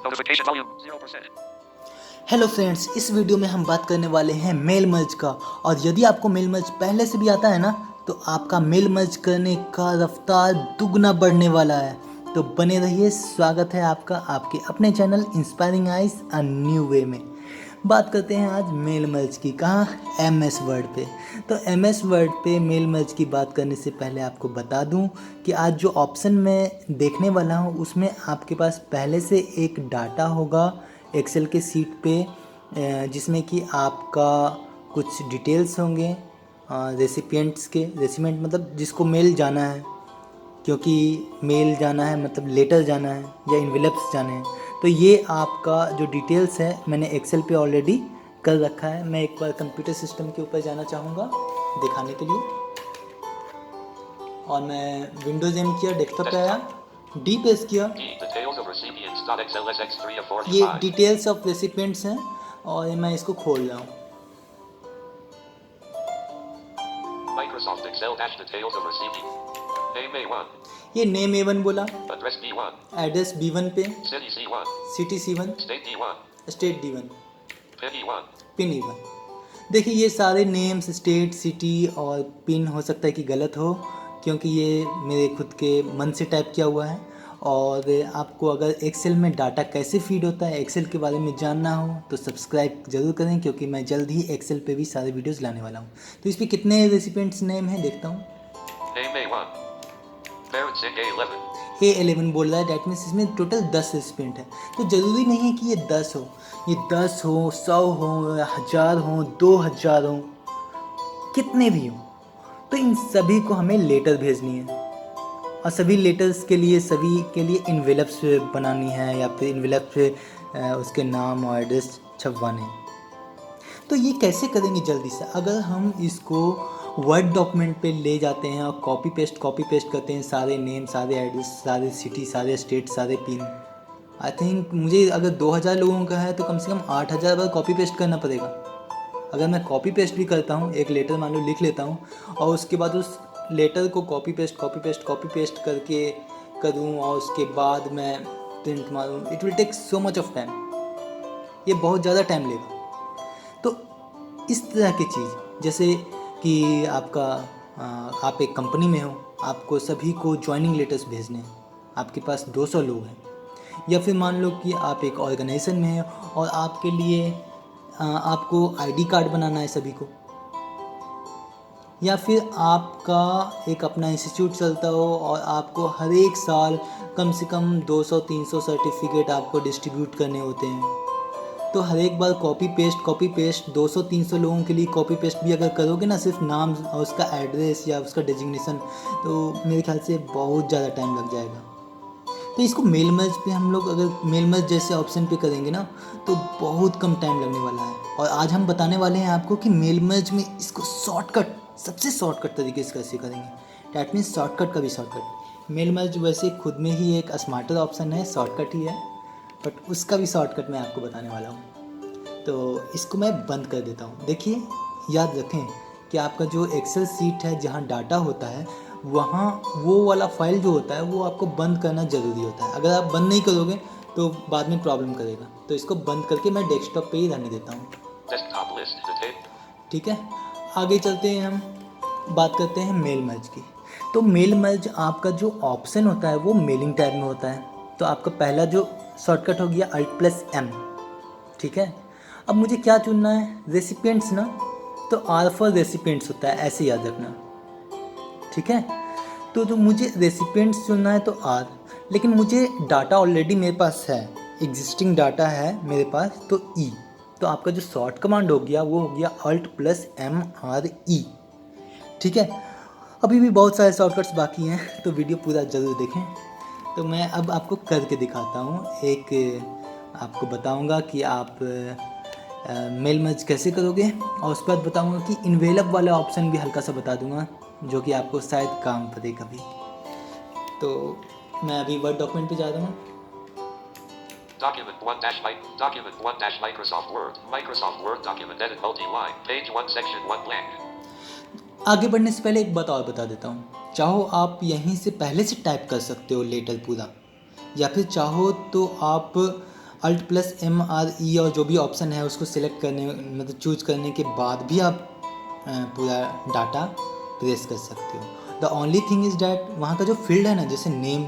Notification volume 0%. Hello friends, इस video में हम बात करने वाले हैं मेल मर्ज का। और यदि आपको मेल मर्ज पहले से भी आता है ना, तो आपका मेल मर्ज करने का रफ्तार दुगना बढ़ने वाला है। तो बने रहिए। स्वागत है आपका आपके अपने channel inspiring eyes a new way में। बात करते हैं आज मेल मर्ज की। कहाँ? MS वर्ड पे। तो MS वर्ड पे मेल मर्ज की बात करने से पहले आपको बता दूं कि आज जो ऑप्शन मैं देखने वाला हूं उसमें आपके पास पहले से एक डाटा होगा एक्सेल के सीट पे, जिसमें कि आपका कुछ डिटेल्स होंगे रेसिपिएंट्स के। रेसिपिएंट मतलब जिसको मेल जाना है, क्योंकि मेल जाना है मतलब लेटर जाना है या इन्वेलप्स जाने हैं। तो ये आपका जो डिटेल्स है मैंने एक्सेल पे ऑलरेडी कर रखा है। मैं एक बार कंप्यूटर सिस्टम के ऊपर जाना चाहूँगा दिखाने के लिए, और मैं विंडोज़ एम किया, डेस्कटॉप पे आया, डी प्रेस किया। ये डिटेल्स ऑफ रेसिपिएंट्स हैं और मैं इसको खोल रहा हूँ। Microsoft Excel dash details of recipient. Name A1. ये नेम A1 बोला, Address B1. एड्रेस B1 पे, City C1. City C1, State D1. State D1, PIN E1. Pin E1। देखिए ये सारे नेम्स, स्टेट, सिटी और पिन हो सकता है कि गलत हो, क्योंकि ये मेरे खुद के मन से टाइप किया हुआ है। और आपको अगर एक्सेल में डाटा कैसे फीड होता है, एक्सेल के बारे में जानना हो तो सब्सक्राइब ज़रूर करें, क्योंकि मैं जल्द ही एक्सेल पे भी सारे वीडियोस लाने वाला हूँ। तो इस पर कितने रेसिपिएंट्स नेम हैं देखता हूँ। Name A1. Parent Sig A11. A11 बोल रहा है, डैट मीन्स इसमें टोटल 10 रेसिपिएंट है। तो ज़रूरी नहीं है कि ये 10 हो, ये 10 हो, 100 हो, 1000 हो, 2000 हो, कितने भी हो, तो इन सभी को हमें लेटर भेजनी है। और सभी लेटर्स के लिए, सभी के लिए इन्वेलप्स बनानी है, या फिर इन्वेलप्स पे उसके नाम और एड्रेस छपवाने हैं। तो ये कैसे करेंगे जल्दी से? अगर हम इसको वर्ड डॉक्यूमेंट पे ले जाते हैं और कॉपी पेस्ट करते हैं, सारे नेम, सारे एड्रेस, सारे सिटी, सारे स्टेट, सारे पिन। आई थिंक मुझे अगर 2000 लोगों का है तो कम से कम 8000 बार कॉपी पेस्ट करना पड़ेगा। अगर मैं कॉपी पेस्ट भी करता हूँ, एक लेटर मान लो लिख लेता हूँ और उसके बाद उस लेटर को कॉपी पेस्ट करके करूँ और उसके बाद मैं प्रिंट मारूँ, it will take so much of time. ये बहुत ज़्यादा टाइम लेगा। तो इस तरह की चीज़, जैसे कि आपका आप एक कंपनी में हो, आपको सभी को ज्वाइनिंग लेटर्स भेजने हैं, आपके पास 200 लोग हैं। या फिर मान लो कि आप एक ऑर्गेनाइजेशन में हैं और आपके लिए आपको ID कार्ड बनाना है सभी को। या फिर आपका एक अपना इंस्टीट्यूट चलता हो और आपको हर एक साल कम से कम 200-300 सर्टिफिकेट आपको डिस्ट्रीब्यूट करने होते हैं। तो हर एक बार कॉपी पेस्ट 200-300 लोगों के लिए कॉपी पेस्ट भी अगर करोगे ना, सिर्फ नाम और उसका एड्रेस या उसका डेजिग्नेशन, तो मेरे ख्याल से बहुत ज़्यादा टाइम लग जाएगा। तो इसको मेल मर्ज पे हम लोग अगर मेल मर्ज जैसे ऑप्शन पे करेंगे ना, तो बहुत कम टाइम लगने वाला है। और आज हम बताने वाले हैं आपको कि मेल मर्ज में इसको सबसे शॉर्टकट तरीके से कैसे करेंगे। डैट मीन्स शॉर्टकट का भी शॉर्टकट। मेल मर्ज वैसे खुद में ही एक स्मार्टर ऑप्शन है, शॉर्टकट ही है, बट उसका भी शॉर्टकट मैं आपको बताने वाला हूँ। तो इसको मैं बंद कर देता हूँ। देखिए, याद रखें कि आपका जो एक्सेल सीट है जहाँ डाटा होता है, वहाँ वो वाला फाइल जो होता है वो आपको बंद करना ज़रूरी होता है। अगर आप बंद नहीं करोगे तो बाद में प्रॉब्लम करेगा। तो इसको बंद करके मैं डेस्कटॉप पे ही रहने देता हूँ। ठीक है, आगे चलते हैं, हम बात करते हैं मेल मर्ज की। तो मेल मर्ज आपका जो ऑप्शन होता है वो मेलिंग टैब में होता है। तो आपका पहला जो शॉर्टकट हो गया Alt+M। ठीक है, अब मुझे क्या चुनना है? रेसिपिएंट्स ना, तो R फॉर रेसिपिएंट्स होता है, ऐसे याद रखना। ठीक है, तो जो मुझे रेसिपिएंट्स चुनना है तो R, लेकिन मुझे डाटा ऑलरेडी मेरे पास है, एग्जिस्टिंग डाटा है मेरे पास, तो E। तो आपका जो शॉर्ट कमांड हो गया वो हो गया Alt+MRE। ठीक है, अभी भी बहुत सारे शॉर्टकट्स बाकी हैं, तो वीडियो पूरा ज़रूर देखें। तो मैं अब आपको करके दिखाता हूँ, एक आपको बताऊँगा कि आप मेल मर्ज कैसे करोगे, और उसके बाद बताऊँगा कि इन्वेलप वाला ऑप्शन भी हल्का सा बता दूँगा, जो कि आपको शायद काम पड़े कभी। तो मैं अभी वर्ड डॉक्यूमेंट पे जा रहा हूँ। Document 1 dash Microsoft Word document edit multi-line page 1 section 1 blank. आगे बढ़ने से पहले एक बात और बता देता हूँ। चाहो आप यहीं से पहले से टाइप कर सकते हो लेटर पूरा, या फिर चाहो तो आप Alt+MRE और जो भी ऑप्शन है उसको सिलेक्ट करने मतलब चूज करने के बाद भी आप पूरा डाटा प्रेस कर सकते हो। The only thing is that वहाँ का जो फील्ड है ना, जैसे नेम,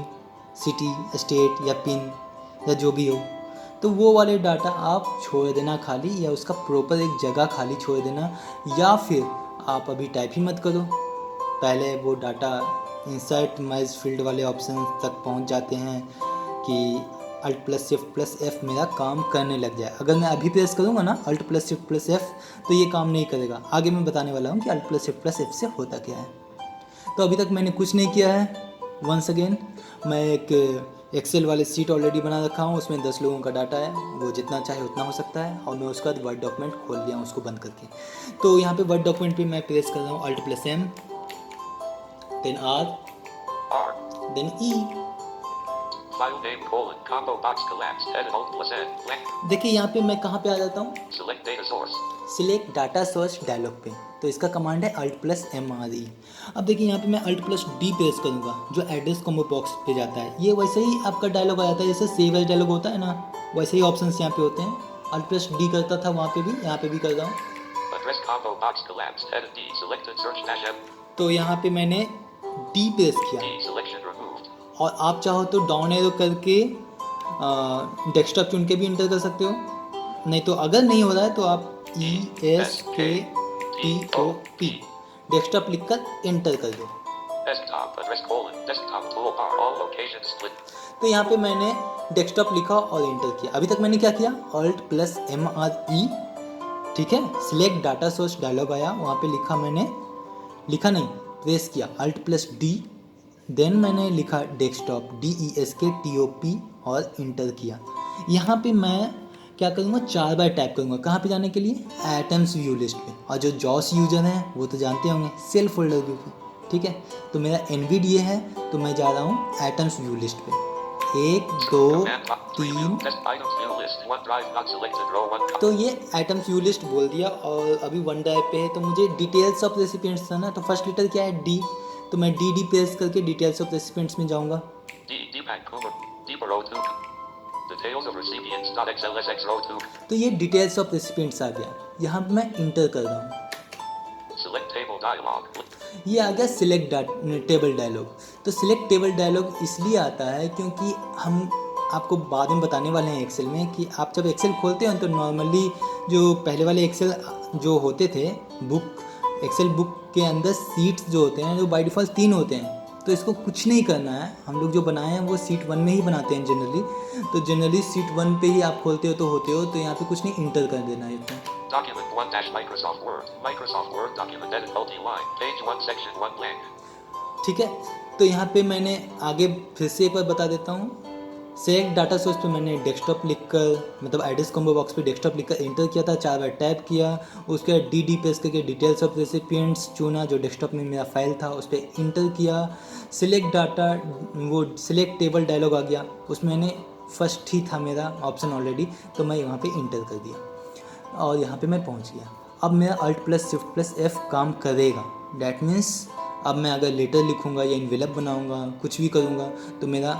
सिटी, स्टेट या पिन या जो भी हो, तो वो वाले डाटा आप छोड़ देना खाली, या उसका प्रॉपर एक जगह खाली छोड़ देना, या फिर आप अभी टाइप ही मत करो। पहले वो डाटा इंसर्ट मर्ज फील्ड वाले ऑप्शन तक पहुंच जाते हैं कि Alt+Shift+F मेरा काम करने लग जाए। अगर मैं अभी प्रेस करूँगा ना Alt+Shift+F तो ये काम नहीं करेगा। आगे मैं बताने वाला हूँ कि Alt+Shift+F से होता क्या है। तो अभी तक मैंने कुछ नहीं किया है। वंस अगेन मैं एक एक्सेल वाले सीट ऑलरेडी बना रखा हूँ, उसमें 10 लोगों का डाटा है, वो जितना चाहे उतना हो सकता है, और मैं उसका वर्ड डॉक्यूमेंट खोल लिया हूँ उसको बंद करके। तो यहाँ पे वर्ड डॉक्यूमेंट पे मैं प्रेस कर रहा हूँ Alt+M, then R, then E। File name colon combo box collapsed. Edit Alt+N blank. देखिए यहाँ पे मैं कहाँ पे आ जाता हूँ, Select data source. Select data source dialogue पे। तो इसका कमांड है Alt+MRE। अब देखिए यहाँ पे मैं Alt+D प्रेस करूँगा जो एड्रेस कॉम्बो बॉक्स पे जाता है। ये वैसे ही आपका डायलॉग आ जाता है, जैसे सेव एज डायलॉग होता है ना, वैसे ही ऑप्शंस यहाँ पे होते हैं। Alt+D करता था वहाँ पे भी, यहाँ पे भी कर रहा हूँ। Address combo box collapsed. Edit D selected search dash M. तो यहाँ पे मैंने D प्रेस किया, D selection removed. और आप चाहो तो डाउन एरो करके डेस्कटॉप चुन के भी इंटर कर सकते हो, नहीं तो अगर नहीं हो रहा है तो आप ESKTOP डेस्कटॉप लिखकर एंटर कर दो। Desktop address colon desktop toolbar all locations split. तो यहाँ पे मैंने डेस्कटॉप लिखा और एंटर किया। अभी तक मैंने क्या किया, Alt+MRE, ठीक है। सिलेक्ट डाटा सोर्स डायलॉग आया, वहाँ पे लिखा मैंने, लिखा नहीं, प्रेस किया Alt+D, देन मैंने लिखा डेस्कटॉप DESKTOP और इंटर किया। यहाँ पे मैं क्या करूँगा, 4 बार टैप करूँगा। कहाँ पे जाने के लिए, एटम्स व्यू लिस्ट पे। और जो जॉस यूजर हैं वो तो जानते होंगे, सेल फोल्डर व्यू पे, ठीक है। तो मेरा NVDA है, तो मैं जा रहा हूँ एटम्स व्यू लिस्ट पे। 1 2 Command top 3, test items view list OneDrive not selected row 1. तो ये एटम्स व्यू लिस्ट बोल दिया। और अभी वन ड्राइव पे है, तो मुझे डिटेल्स ऑफ रेसिपिएंट्स था ना, तो फर्स्ट लेटर क्या है, D, तो मैं DD प्रेस करके डिटेल्स ऑफ रेसिपिएंट्स में जाऊँगा। D Deepak Kumar Deepa row 2. Details of recipients dot XLSX row 2. तो ये डिटेल्स ऑफ रेसिपिएंट्स आ गया, यहाँ पे मैं इंटर कर रहा हूँ। Select table dialog. ये आ गया सिलेक्ट टेबल डायलॉग। तो सिलेक्ट टेबल डायलॉग इसलिए आता है क्योंकि हम आपको बाद में बताने वाले हैं एक्सेल में कि आप जब एक्सेल खोलते हो तो नॉर्मली जो पहले वाले एक्सेल जो होते थे बुक, एक्सेल बुक के अंदर सीट्स जो होते हैं जो बाय डिफ़ॉल्ट 3 होते हैं। तो इसको कुछ नहीं करना है, हम लोग जो बनाए हैं वो सीट 1 में ही बनाते हैं जनरली। तो जनरली सीट 1 पे ही आप खोलते हो तो होते हो, तो यहाँ पे कुछ नहीं, इंटर कर देना है इतना। Document 1 dash Microsoft Word document edit multi-line page 1 section 1 blank. ठीक है। तो यहाँ पे मैंने आगे फिर से एक बार बता देता हूँ। सेलेक्ट डाटा सोर्स पे मैंने डेस्कटॉप लिखकर, मतलब एड्रेस कॉम्बो बॉक्स पे डेस्कटॉप लिखकर इंटर किया था, 4 बार टैप किया। उसके बाद DD प्रेस करके डिटेल्स ऑफ रेसिपिएंट्स चुना, जो डेस्कटॉप में मेरा फाइल था उस पर इंटर किया। सिलेक्ट डाटा, वो सिलेक्ट टेबल डायलॉग आ गया, उसमें मैंने फर्स्ट ही था मेरा ऑप्शन ऑलरेडी, तो मैं यहाँ पे इंटर कर दिया और यहाँ पे मैं पहुँच गया। अब मेरा Alt+Shift+F काम करेगा। डैट मीन्स अब मैं अगर लेटर लिखूँगा या इन्वेलप बनाऊँगा, कुछ भी करूँगा तो मेरा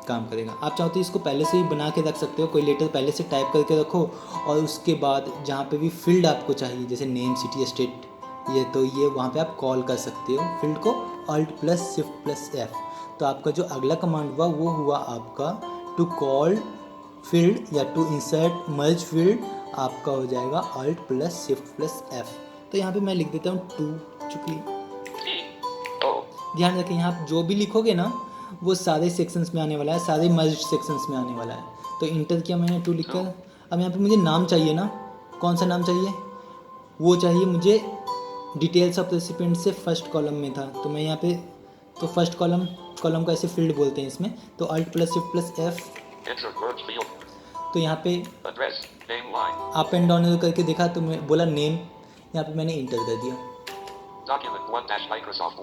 काम करेगा। आप चाहो तो इसको पहले से ही बना के रख सकते हो, कोई लेटर पहले से टाइप करके रखो, और उसके बाद जहाँ पे भी फील्ड आपको चाहिए, जैसे नेम, सिटी, स्टेट, ये वहाँ पे आप कॉल कर सकते हो फील्ड को Alt+Shift+F। तो आपका जो अगला कमांड हुआ वो हुआ आपका टू कॉल फील्ड या टू इंसर्ट मर्ज फील्ड, आपका हो जाएगा Alt+Shift+F। तो यहाँ पे मैं लिख देता हूँ 2, चूँकि ध्यान रखें यहाँ आप जो भी लिखोगे ना वो सारे सेक्शंस में आने वाला है, सारे मर्ज सेक्शंस में आने वाला है। तो इंटर किया मैंने 2 लिखकर। अब यहाँ पे मुझे नाम चाहिए ना, कौन सा नाम चाहिए, वो चाहिए मुझे डिटेल्स ऑफ रेसिपिएंट से फर्स्ट कॉलम में था, तो मैं यहाँ पे, तो फर्स्ट कॉलम को ऐसे फील्ड बोलते हैं इसमें, तो Alt+Shift+F। तो यहाँ पे अप एंड डाउन करके देखा तो मैं बोला नेम, यहाँ पे मैंने इंटर कर दिया। Document 1 dash Microsoft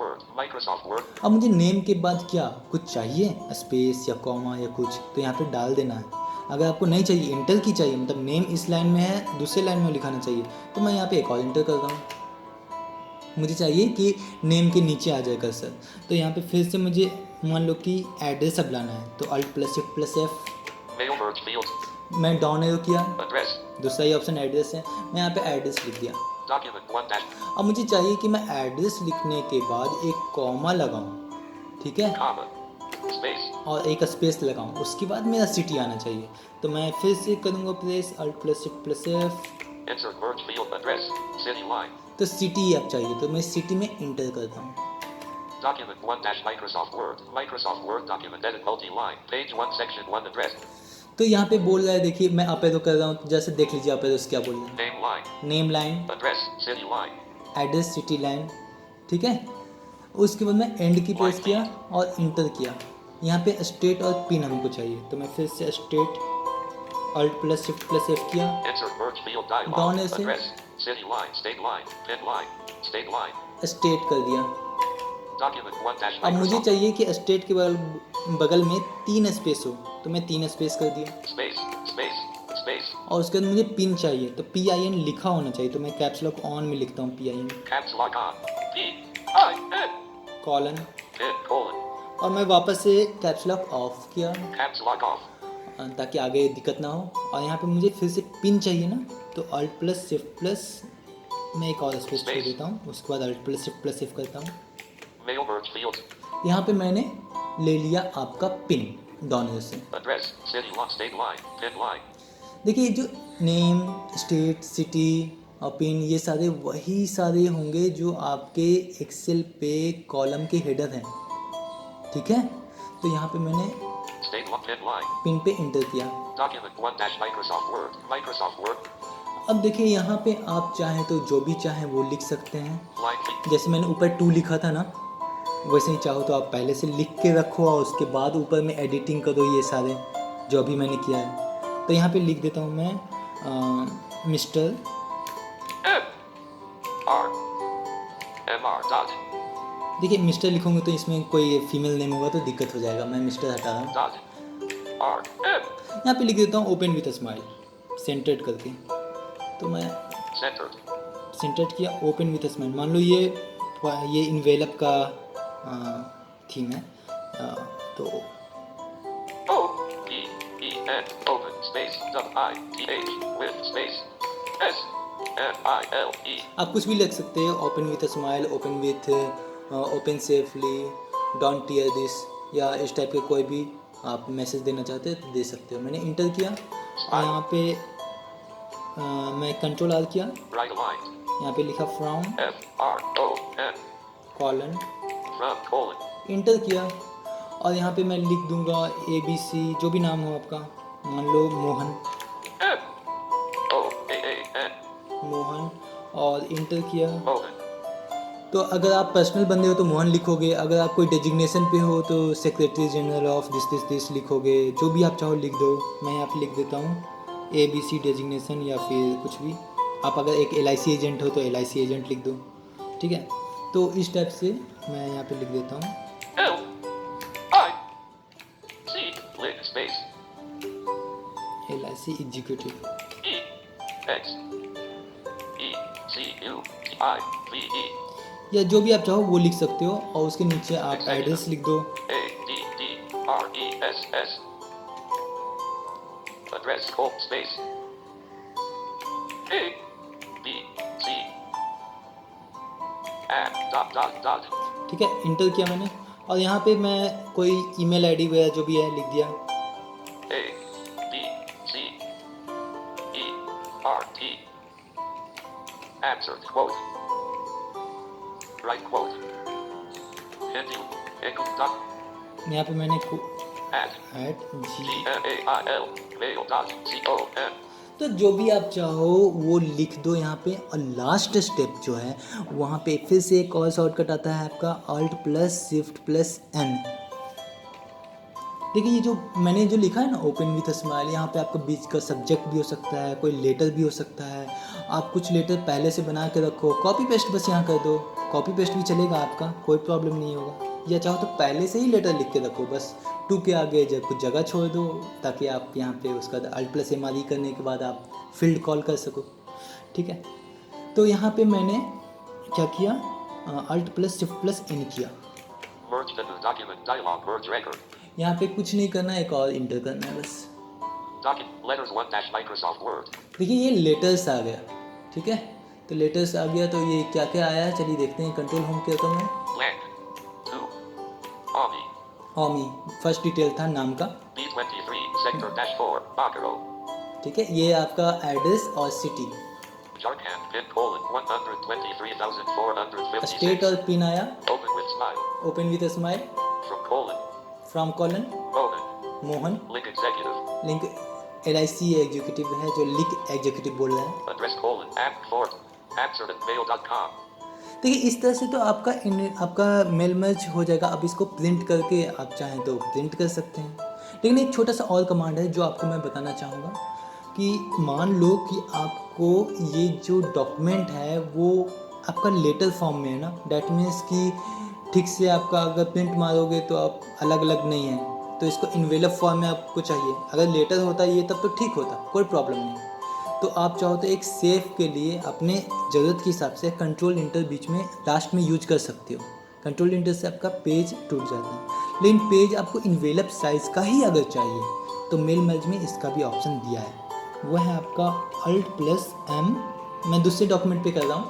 Word. अब मुझे नेम के बाद क्या कुछ चाहिए, स्पेस या कॉमा या कुछ, तो यहाँ पे डाल देना है। अगर आपको नहीं चाहिए, इंटर की चाहिए, मतलब नेम इस लाइन में है, दूसरे लाइन में लिखाना चाहिए, तो मैं यहाँ पे एक और इंटर कर रहा हूँ। मुझे चाहिए कि नेम के नीचे आ जाए कर्सर, तो यहाँ पे फिर से मुझे मान लो कि एड्रेस अब लाना है, तो Alt+Shift+F। मैं डाउन एरो किया, Address. दूसरा ही ऑप्शन एड्रेस है, मैं यहाँ पे एड्रेस लिख दिया। Document 1 dash. अब मुझे चाहिए कि मैं एड्रेस लिखने के बाद एक कॉमा लगाऊं, ठीक है, Comma. Space. और एक स्पेस लगाऊं, उसके बाद मेरा सिटी आना चाहिए। तो मैं फिर से करूँगा press Alt + Shift + F, Insert merge field address. City line. तो सिटी अब चाहिए, तो मैं सिटी में इंटर करता हूँ। Document 1 dash Microsoft Word. Microsoft Word document edit multi-line. Page 1 section 1 address. तो यहाँ पे बोल रहा है, देखिए मैं अप एरो कर रहा हूँ, जैसे देख लीजिए अप एरो क्या बोल रहा है। Name line. Name line, Address. City line. Address city line, ठीक है। उसके बाद मैं एंड की प्रेस किया और इंटर किया। यहाँ पे स्टेट और पिन हमको चाहिए, तो मैं फिर से स्टेट Alt + Shift + F किया, Insert merge field dialog. Down ऐसे। Address. City line. State line. Pin line. State line. State कर दिया। Document 1 dash अब मुझे Microsoft. चाहिए कि स्टेट के बगल में 3 स्पेस हो, तो मैं 3 स्पेस कर दिया। Space. Space. Space. और उसके बाद मुझे पिन चाहिए, तो PIN लिखा होना चाहिए, तो मैं कैप्स लॉक ऑन में लिखता हूँ PIN Caps lock on. P-I-N. Colon, Pin colon. और मैं वापस से कैप्स लॉक ऑफ किया Caps lock off. ताकि आगे दिक्कत ना हो। और यहाँ पे मुझे फिर से पिन चाहिए ना, तो Alt + Shift+ मैं एक और स्पेस छोड़ देता हूँ, उसके बाद Alt + Shift+ F करता हूँ। Mail merge field. यहाँ पे मैंने ले लिया आपका पिन डाउन एरो से। Address. City line. State line. Pin line. देखिए जो नेम, स्टेट, सिटी और पिन, ये सारे वही सारे होंगे जो आपके एक्सेल पे कॉलम के हेडर हैं, ठीक है। तो यहाँ पे मैंने State line. Pin line. Pin पे इंटर किया। Document 1 dash Microsoft Word. Microsoft Word. अब देखिए यहाँ पे आप चाहें तो जो भी चाहें वो लिख सकते हैं। Line feed. जैसे मैंने ऊपर 2 लिखा था ना, वैसे ही चाहो तो आप पहले से लिख के रखो और उसके बाद ऊपर में एडिटिंग करो, ये सारे जो अभी मैंने किया है। तो यहाँ पे लिख देता हूँ मैं मिस्टर M-R dot देखिए मिस्टर लिखूंगे तो इसमें कोई फीमेल नेम होगा तो दिक्कत हो जाएगा, मैं मिस्टर हटा रहा हूँ। dot R-M यहाँ पे लिख देता हूँ ओपन विथ स्माइल सेंटर्ड करके, तो मैं centered. सेंटर्ड किया, ओपन विथ स्माइल। मान लो ये इन्वेलप का थीम है, तो O-P-E-N open space W-I-T-H with space S-M-I-L-E. आप कुछ भी लिख सकते हैं, open with smile, open with open safely, don't tear this, या इस टाइप के कोई भी आप मैसेज देना चाहते हैं तो दे सकते हो। मैंने इंटर किया और यहाँ पे मैं कंट्रोल R किया, Right aligned. यहाँ पे लिखा from F-R-O-M colon, from colon. Inter किया और यहाँ पे मैं लिख दूंगा ABC, जो भी नाम हो आपका, मान लो मोहन, M-O-A-A-N मोहन, और इंटर किया। Mohan. तो अगर आप पर्सनल बंदे हो तो मोहन लिखोगे, अगर आप कोई डेजिग्नेशन पे हो तो सेक्रेटरी जनरल ऑफ दिस लिखोगे, जो भी आप चाहो लिख दो। मैं यहाँ पे लिख देता हूँ ABC डेजिग्नेशन, या फिर कुछ भी। आप अगर एक LIC एजेंट हो तो LIC एजेंट लिख दो, ठीक है। तो इस टाइप से मैं यहाँ पे लिख देता हूँ L-I-C lid space LIC executive, E-X-E-C-U-T-I-V-E या जो भी आप चाहो वो लिख सकते हो। और उसके नीचे आप एड्रेस लिख दो, A-D-D-R-E-S-S address home space A-B-C and dot ठीक है। इंटर किया मैंने और यहाँ पे मैं कोई ईमेल आईडी वगैरह जो भी है लिख दिया। A-B-C-E-R-T answered quote right quote Hindi echo dot यहाँ पे मैंने at add G, G-M-A-I-L mail dot C-O-M तो जो भी आप चाहो वो लिख दो यहाँ पे। और लास्ट स्टेप जो है वहाँ पे फिर से एक और शॉर्टकट आता है आपका Alt + Shift + N। देखिए ये जो मैंने जो लिखा है ना ओपन विथ स्माइल, यहाँ पे आपका बीच का सब्जेक्ट भी हो सकता है, कोई लेटर भी हो सकता है। आप कुछ लेटर पहले से बना के रखो, कॉपी पेस्ट बस यहाँ कर दो, कॉपी पेस्ट भी चलेगा आपका, कोई प्रॉब्लम नहीं होगा। या चाहो तो पहले से ही लेटर लिख के रखो, बस 2 के आगे जब कुछ जगह छोड़ दो ताकि आप यहाँ पे उसका Alt + MRE करने के बाद आप फील्ड कॉल कर सको, ठीक है। तो यहाँ पे मैंने क्या किया, Alt + Shift + N किया। merge the document dialog merge record यहाँ पे कुछ नहीं करना, एक और इंटर करना है बस। Letters 1 dash Microsoft Word. देखिए ये लेटर्स आ गया, ठीक है। तो लेटर्स आ गया, तो ये क्या क्या आया है चलिए देखते हैं। कंट्रोल होम किया तो मैं Blank. 2. Army. ओमी फर्स्ट डिटेल था नाम का, B23. Sector dash 4. Bakaro. ठीक है। ये आपका एड्रेस और city, Jharkhand. PIN colon 123,456. State और पिन आया। Open with smile. Open with smile, From colon. From colon Mohan. Mohan, Link executive. Link LIC executive है जो लिंक एग्जीक्यूटिव बोल रहा है। Address colon. App 4. Answer@mail.com. देखिए इस तरह से तो आपका मेल मर्ज हो जाएगा। अब इसको प्रिंट करके आप चाहें तो प्रिंट कर सकते हैं। लेकिन एक छोटा सा और कमांड है जो आपको मैं बताना चाहूँगा कि मान लो कि आपको ये जो डॉक्यूमेंट है वो आपका लेटर फॉर्म में है ना, डैट मीन्स कि ठीक से आपका अगर प्रिंट मारोगे तो आप अलग अलग नहीं है, तो इसको इन्वेलप फॉर्म में आपको चाहिए। अगर लेटर होता ये तब तो ठीक होता, कोई प्रॉब्लम नहीं। तो आप चाहो तो एक सेफ के लिए अपने ज़रूरत के हिसाब से कंट्रोल इंटर बीच में लास्ट में यूज कर सकते हो। कंट्रोल इंटर से आपका पेज टूट जाता है। लेकिन पेज आपको इन्वेलप साइज़ का ही अगर चाहिए तो मेल मर्ज में इसका भी ऑप्शन दिया है, वो है आपका Alt+M। मैं दूसरे डॉक्यूमेंट पे कर रहा हूँ।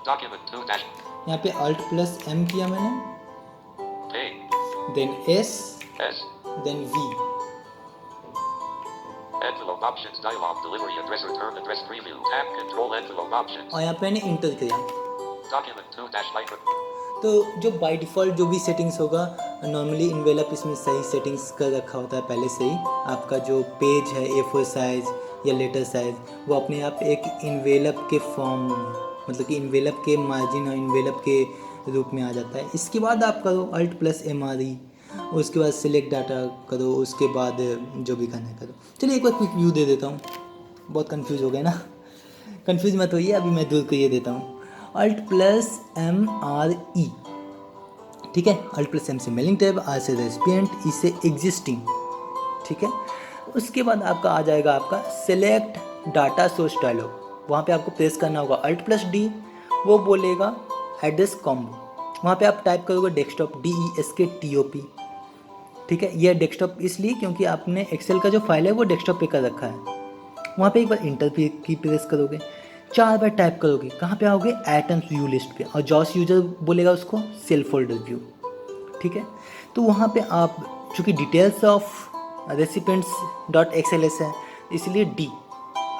Document 2 dash. यहाँ पे Alt+M किया मैंने, P. Then S, S. Then V। Envelope options dialog. Delivery address. Return address preview. Tab control envelope options. और यहाँ पे मैंने इंटर किया। Document 2 dash micro. तो जो बाय डिफ़ॉल्ट जो भी सेटिंग्स होगा, नॉर्मली इन्वेलप इसमें सही सेटिंग्स कर रखा होता है पहले से ही। आपका जो पेज है A4 साइज़ या लेटर साइज़ वो अपने आप एक इन्वेलप के फॉर्म, मतलब कि इन्वेलप के मार्जिन और इन्वेलप के रूप में आ जाता है। इसके बाद आप करो Alt+MRE, उसके बाद सिलेक्ट डाटा करो, उसके बाद जो भी करना है करो। चलिए एक बार क्विक व्यू दे देता हूँ, बहुत कंफ्यूज हो गए ना। कंफ्यूज मत होइए, अभी मैं दूर करिए देता हूँ। Alt+MRE, ठीक है। Alt+M से मेलिंग टैब, R से रेसिपिएंट, E से एग्जिस्टिंग, ठीक है। उसके बाद आपका आ जाएगा आपका सेलेक्ट डाटा सोर्स डायलॉग। वहाँ पे आपको प्रेस करना होगा Alt+D, वो बोलेगा एड्रेस कॉम्बो। वहाँ पे आप टाइप करोगे डेस्कटॉप, DESKTOP, ठीक है। यह डेस्कटॉप इसलिए क्योंकि आपने एक्सेल का जो फाइल है वो डेस्कटॉप पे कर रखा है। वहाँ पे एक बार इंटर की प्रेस करोगे, 4 बार टाइप करोगे, कहाँ पे आओगे आइटम्स व्यू लिस्ट पे, और जॉस यूजर बोलेगा उसको सेल फोल्डर व्यू, ठीक है। तो वहाँ पे आप चूँकि डिटेल्स ऑफ recipients.xls है इसलिए D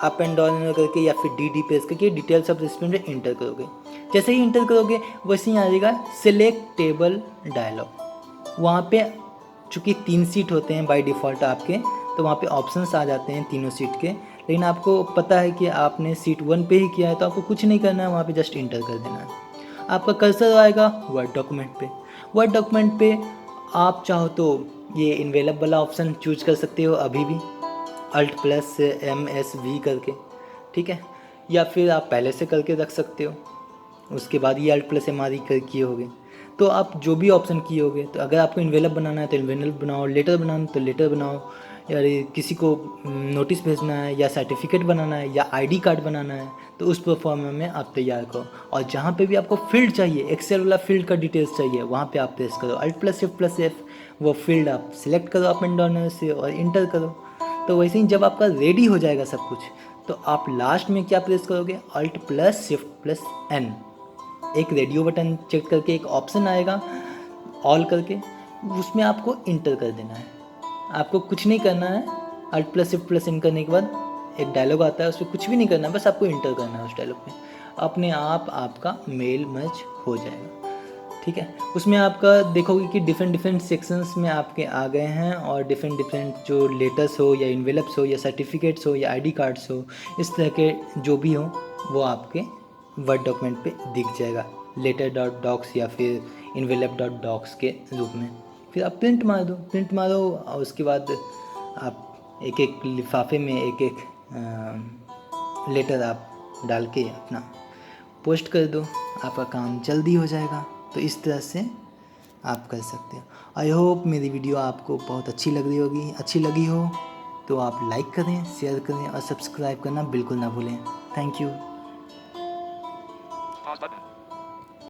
अप एंड डाउन करके या फिर डी प्रेस करके डिटेल्स ऑफ रेसिपिएंट इंटर करोगे। जैसे ही इंटर करोगे वैसे ही आ जाएगा सिलेक्ट टेबल डायलॉग। वहाँ पे चूँकि 3 सीट होते हैं बाय डिफ़ॉल्ट आपके, तो वहाँ पे ऑप्शंस आ जाते हैं तीनों सीट के। लेकिन आपको पता है कि आपने सीट 1 पे ही किया है तो आपको कुछ नहीं करना है, वहाँ पे जस्ट इंटर कर देना है। आपका कर्सर आएगा वर्ड डॉक्यूमेंट पे। वर्ड डॉक्यूमेंट पे आप चाहो तो ये इन्वेलप वाला ऑप्शन चूज कर सकते हो अभी भी, Alt+MSV करके, ठीक है। या फिर आप पहले से करके रख सकते हो, उसके बाद ये Alt+MRE कर किए होगे। तो आप जो भी ऑप्शन किए होगे, तो अगर आपको इन्वेलप बनाना है तो इन्वेलप बनाओ, लेटर बनाना है तो लेटर बनाओ, या किसी को नोटिस भेजना है या सर्टिफिकेट बनाना है या आईडी कार्ड बनाना है तो उस परफॉर्म में आप तैयार करो। और जहाँ पे भी आपको फील्ड चाहिए, एक्सेल वाला फील्ड का डिटेल्स चाहिए, वहाँ पे आप प्रेस करो Alt+Shift+F, वो फील्ड आप सिलेक्ट करो अप एंड डाउन से और इंटर करो। तो वैसे ही जब आपका रेडी हो जाएगा सब कुछ, तो आप लास्ट में क्या प्रेस करोगे Alt+Shift+N, एक रेडियो बटन चेक करके एक ऑप्शन आएगा ऑल करके, उसमें आपको इंटर कर देना है। आपको कुछ नहीं करना है। Alt+Shift+N करने के बाद एक डायलॉग आता है, उसमें कुछ भी नहीं करना है, बस आपको इंटर करना है उस डायलॉग में। अपने आप आपका मेल मर्ज हो जाएगा, ठीक है। उसमें आपका देखोगे कि डिफरेंट सेक्शंस में आपके आ गए हैं, और डिफरेंट जो लेटर्स हो या इन्वेलप्स हो या सर्टिफिकेट्स हो या आईडी कार्ड्स हो, इस तरह के जो भी हो वो आपके वर्ड डॉक्यूमेंट पे दिख जाएगा letter.docs या फिर envelope.docs के रूप में। फिर आप प्रिंट मारो और उसके बाद आप एक एक लिफाफे में एक एक लेटर आप डाल के अपना पोस्ट कर दो, आपका काम जल्दी हो जाएगा। तो इस तरह से आप कर सकते हो। आई होप मेरी वीडियो आपको बहुत अच्छी लगी हो तो आप लाइक करें, शेयर करें और सब्सक्राइब करना बिल्कुल ना भूलें। Thank you. Pause button.